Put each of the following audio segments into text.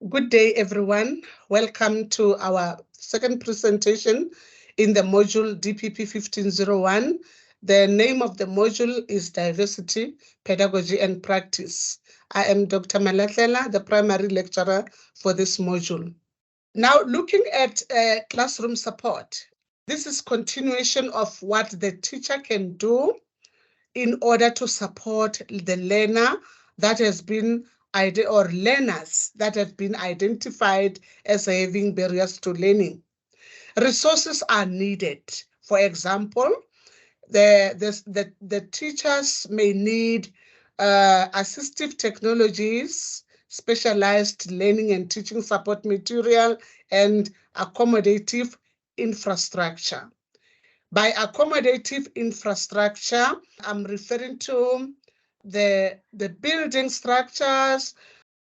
Good day, everyone. Welcome to our second presentation in the module DPP1501. The name of the module is Diversity, Pedagogy and Practice. I am Dr. Malahlela, the primary lecturer for this module. Now, looking at classroom support, this is continuation of what the teacher can do in order to support the learner that has been or learners that have been identified as having barriers to learning. Resources are needed. For example, the teachers may need assistive technologies, specialized learning and teaching support material, and accommodative infrastructure. By accommodative infrastructure, I'm referring to the building structures,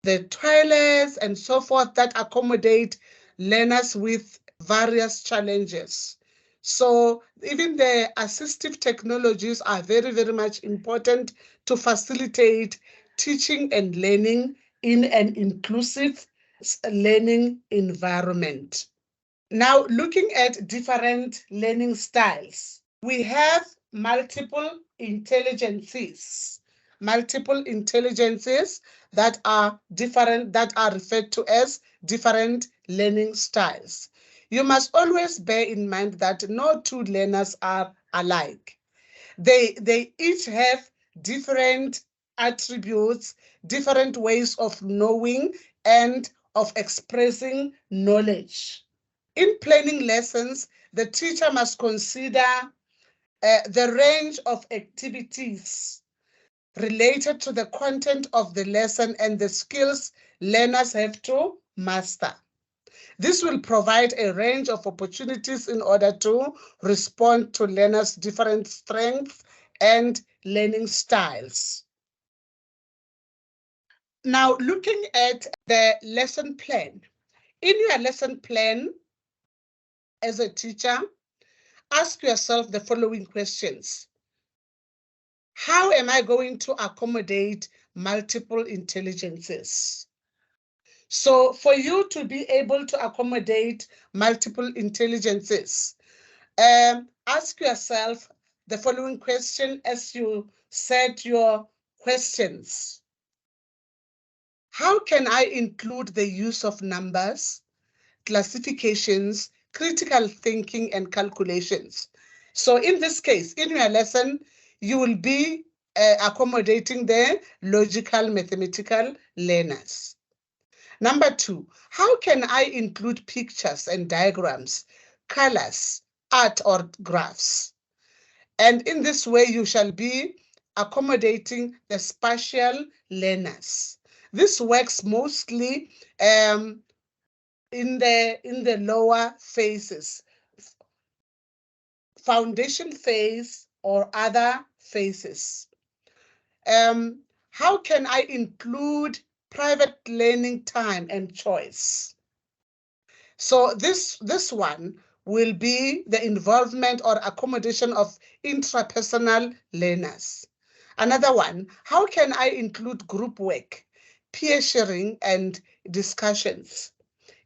the toilets, and so forth that accommodate learners with various challenges. So even the assistive technologies are very, very much important to facilitate teaching and learning in an inclusive learning environment. Now, looking at different learning styles, we have multiple intelligences that are different, that are referred to as different learning styles. You must always bear in mind that no two learners are alike. They each have different attributes, different ways of knowing and of expressing knowledge. In planning lessons, the teacher must consider the range of activities related to the content of the lesson and the skills learners have to master. This will provide a range of opportunities in order to respond to learners' different strengths and learning styles. Now, looking at the lesson plan. In your lesson plan, as a teacher, ask yourself the following questions. How am I going to accommodate multiple intelligences? So for you to be able to accommodate multiple intelligences, ask yourself the following question as you set your questions. How can I include the use of numbers, classifications, critical thinking, and calculations? So in this case, in your lesson, you will be accommodating the logical mathematical learners. Number 2, how can I include pictures and diagrams, colors, art, or graphs? And in this way, you shall be accommodating the spatial learners. This works mostly in the lower phases, foundation phase or other phases. How can I include private learning time and choice? So this one will be the involvement or accommodation of intrapersonal learners. Another one, how can I include group work, peer sharing, and discussions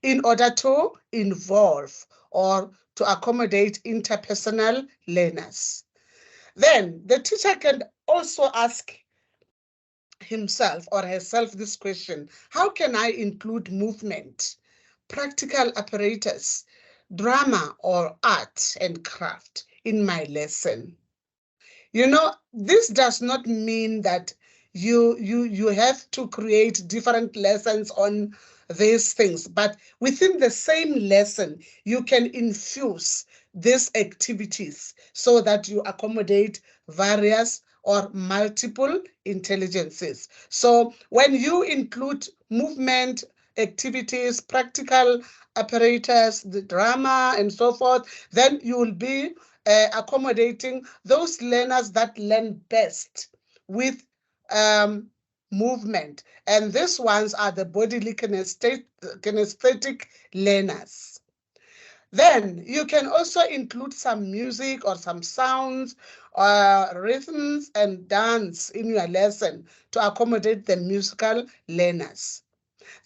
in order to involve or to accommodate interpersonal learners? Then the teacher can also ask himself or herself this question: how can I include movement, practical apparatus, drama or art and craft in my lesson? You know, this does not mean that you have to create different lessons on these things, but within the same lesson, you can infuse these activities so that you accommodate various or multiple intelligences. So when you include movement, activities, practical apparatus, the drama, and so forth, then you will be accommodating those learners that learn best with movement. And these ones are the bodily kinesthetic learners. Then you can also include some music or some sounds, rhythms and dance in your lesson to accommodate the musical learners.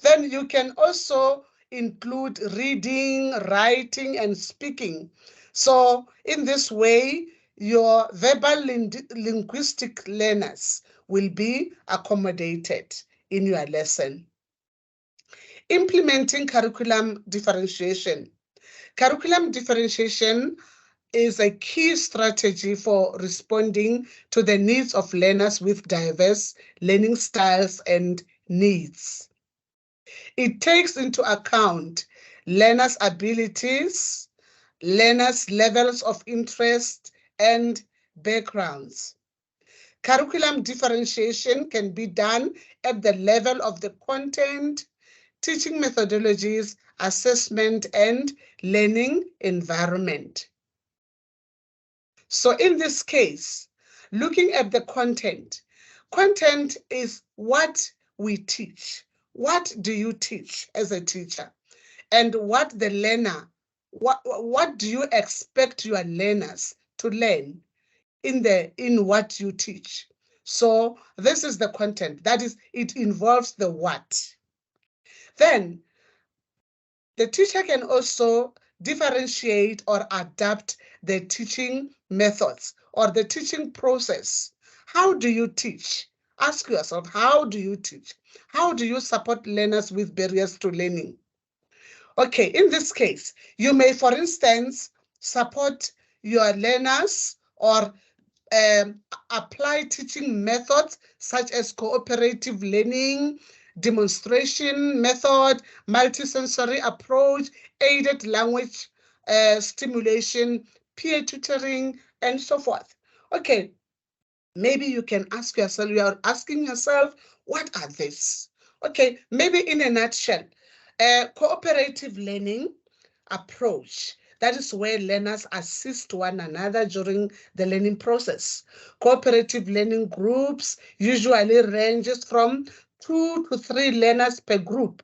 Then you can also include reading, writing, and speaking. So in this way, your verbal linguistic learners will be accommodated in your lesson. Implementing curriculum differentiation. Curriculum differentiation is a key strategy for responding to the needs of learners with diverse learning styles and needs. It takes into account learners' abilities, learners' levels of interest, and backgrounds. Curriculum differentiation can be done at the level of the content, teaching methodologies, assessment, and learning environment. So in this case, looking at the content, content is what we teach. What do you teach as a teacher? And what the learner, what do you expect your learners to learn in what you teach? So this is the content. That is, it involves the what. Then the teacher can also differentiate or adapt the teaching methods or the teaching process. How do you teach? Ask yourself, how do you teach? How do you support learners with barriers to learning? Okay, in this case, you may, for instance, support your learners or apply teaching methods such as cooperative learning, demonstration method, multisensory approach, aided language stimulation, peer tutoring, and so forth. Okay, maybe you can ask yourself, you are asking yourself, what are these? Okay, maybe in a nutshell, cooperative learning approach. That is where learners assist one another during the learning process. Cooperative learning groups usually ranges from 2 to 3 learners per group.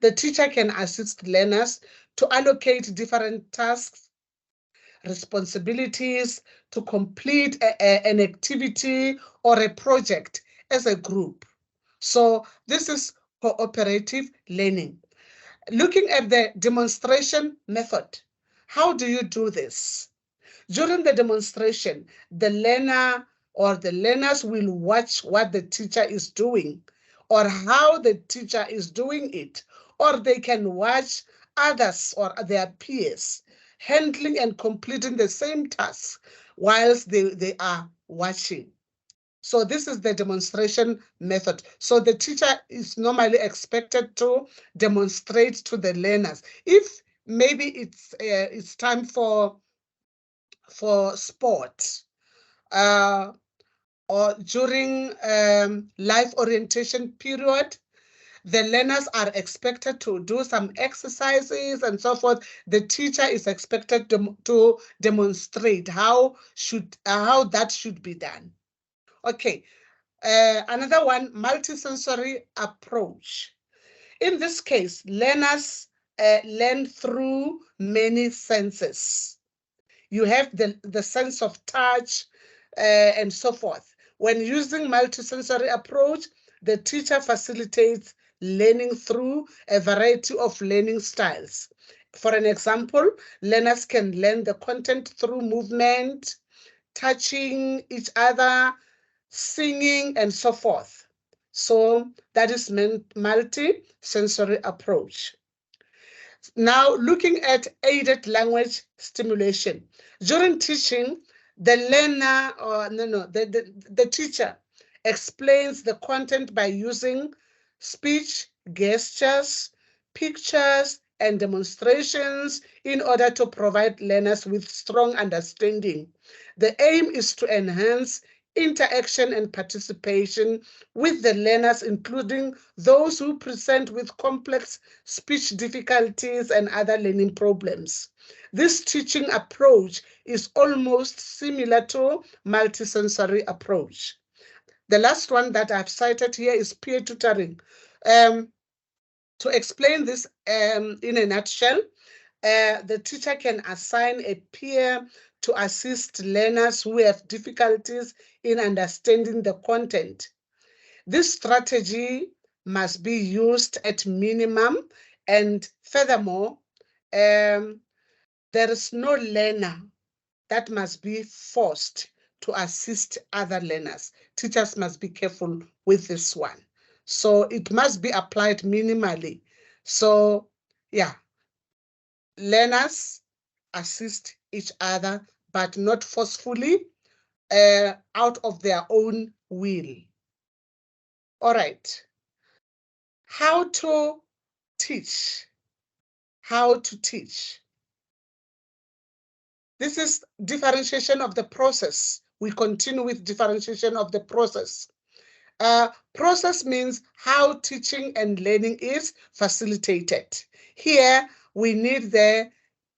The teacher can assist learners to allocate different tasks, responsibilities to complete an activity or a project as a group. So this is cooperative learning. Looking at the demonstration method, how do you do this? During the demonstration, the learner or the learners will watch what the teacher is doing or how the teacher is doing it, or they can watch others or their peers handling and completing the same task whilst they are watching. So this is the demonstration method. So the teacher is normally expected to demonstrate to the learners. If maybe it's time for sport or during life orientation period, the learners are expected to do some exercises and so forth. The teacher is expected to demonstrate how that should be done. Okay, another one, multisensory approach. In this case, learners learn through many senses. You have the sense of touch and so forth. When using multisensory approach, the teacher facilitates learning through a variety of learning styles. For an example, learners can learn the content through movement, touching each other, singing, and so forth. So that is multi-sensory approach. Now, looking at aided language stimulation. During teaching, the learner, or the teacher explains the content by using speech, gestures, pictures, and demonstrations in order to provide learners with strong understanding. The aim is to enhance interaction and participation with the learners, including those who present with complex speech difficulties and other learning problems. This teaching approach is almost similar to multisensory approach. The last one that I've cited here is peer tutoring. To explain this in a nutshell, the teacher can assign a peer to assist learners who have difficulties in understanding the content. This strategy must be used at minimum, and furthermore, there is no learner that must be forced to assist other learners. Teachers must be careful with this one. So it must be applied minimally. So yeah, learners assist each other, but not forcefully, out of their own will. All right. How to teach? How to teach? This is differentiation of the process. We continue with differentiation of the process. Process means how teaching and learning is facilitated. Here, we need the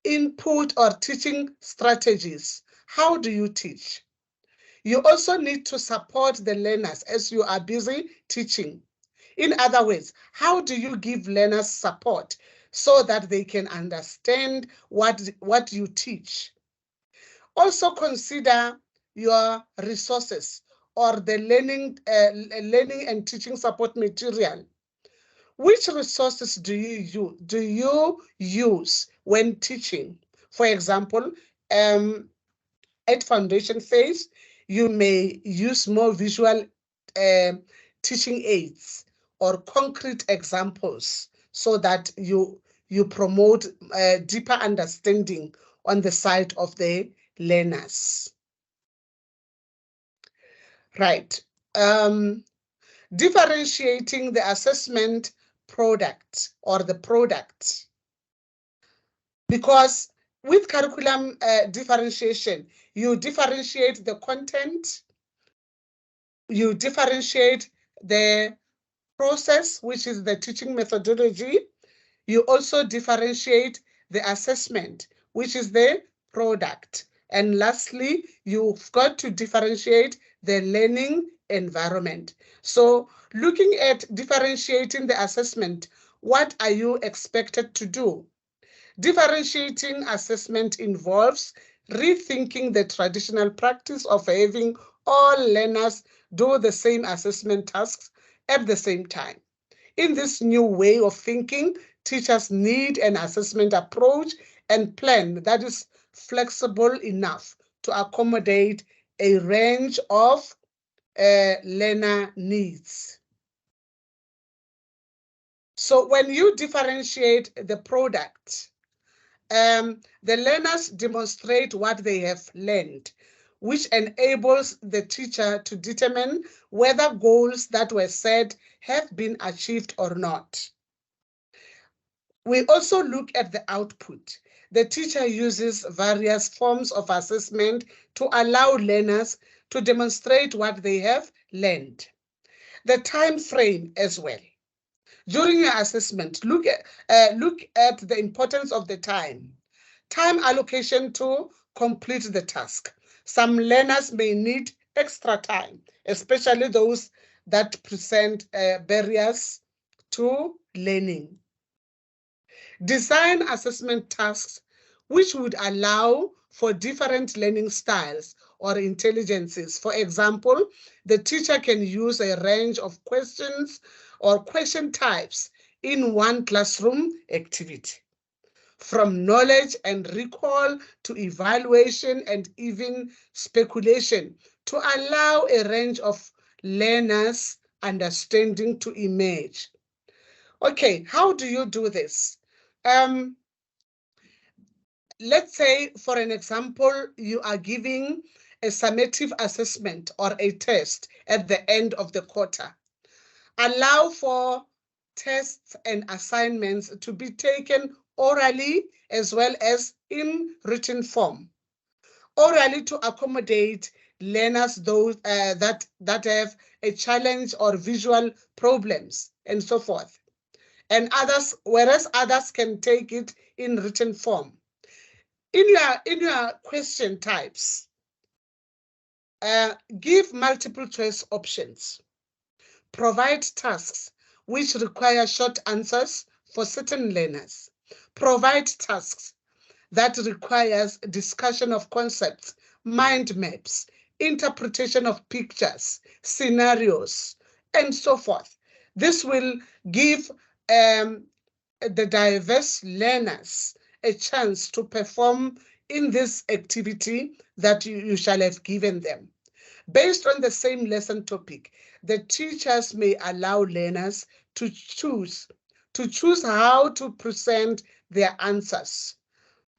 input or teaching strategies. How do you teach? You also need to support the learners as you are busy teaching. In other words, how do you give learners support so that they can understand what you teach? Also consider your resources or the learning and teaching support material. Which resources do you use when teaching? For example, at foundation phase, you may use more visual teaching aids or concrete examples so that you promote deeper understanding on the side of the learners. Right. Differentiating the assessment product or the product. Because with curriculum differentiation, you differentiate the content, you differentiate the process, which is the teaching methodology. You also differentiate the assessment, which is the product. And lastly, you've got to differentiate the learning environment. So looking at differentiating the assessment, what are you expected to do? Differentiating assessment involves rethinking the traditional practice of having all learners do the same assessment tasks at the same time. In this new way of thinking, teachers need an assessment approach and plan that is flexible enough to accommodate a range of learner needs. So when you differentiate the product, the learners demonstrate what they have learned, which enables the teacher to determine whether goals that were set have been achieved or not. We also look at the output. The teacher uses various forms of assessment to allow learners to demonstrate what they have learned. The time frame as well. During your assessment, look at the importance of the time. Time allocation to complete the task. Some learners may need extra time, especially those that present barriers to learning. Design assessment tasks which would allow for different learning styles or intelligences. For example, the teacher can use a range of questions or question types in one classroom activity, from knowledge and recall to evaluation and even speculation, to allow a range of learners' understanding to emerge. Okay, how do you do this? Let's say, for an example, you are giving a summative assessment or a test at the end of the quarter. Allow for tests and assignments to be taken orally as well as in written form. Orally to accommodate learners those that have a challenge or visual problems and so forth. And others, whereas others can take it in written form. In your question types, give multiple choice options. Provide tasks which require short answers for certain learners. Provide tasks that requires discussion of concepts, mind maps, interpretation of pictures, scenarios, and so forth. This will give the diverse learners a chance to perform in this activity that you shall have given them. Based on the same lesson topic, the teachers may allow learners to choose how to present their answers.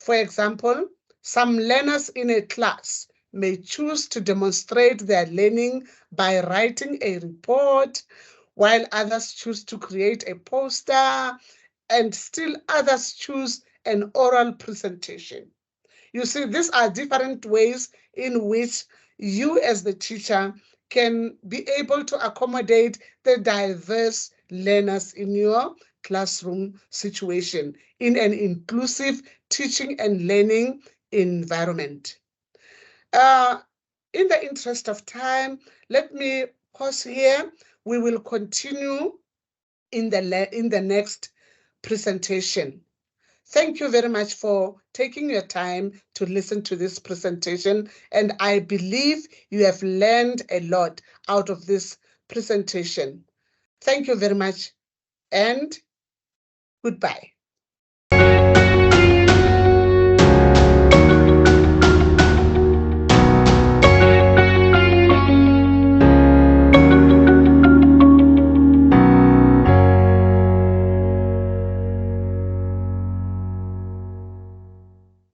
For example, some learners in a class may choose to demonstrate their learning by writing a report, while others choose to create a poster, and still others choose an oral presentation. You see, these are different ways in which you as the teacher can be able to accommodate the diverse learners in your classroom situation in an inclusive teaching and learning environment. In the interest of time, let me pause here. We will continue in the next presentation. Thank you very much for taking your time to listen to this presentation, and I believe you have learned a lot out of this presentation. Thank you very much, and goodbye.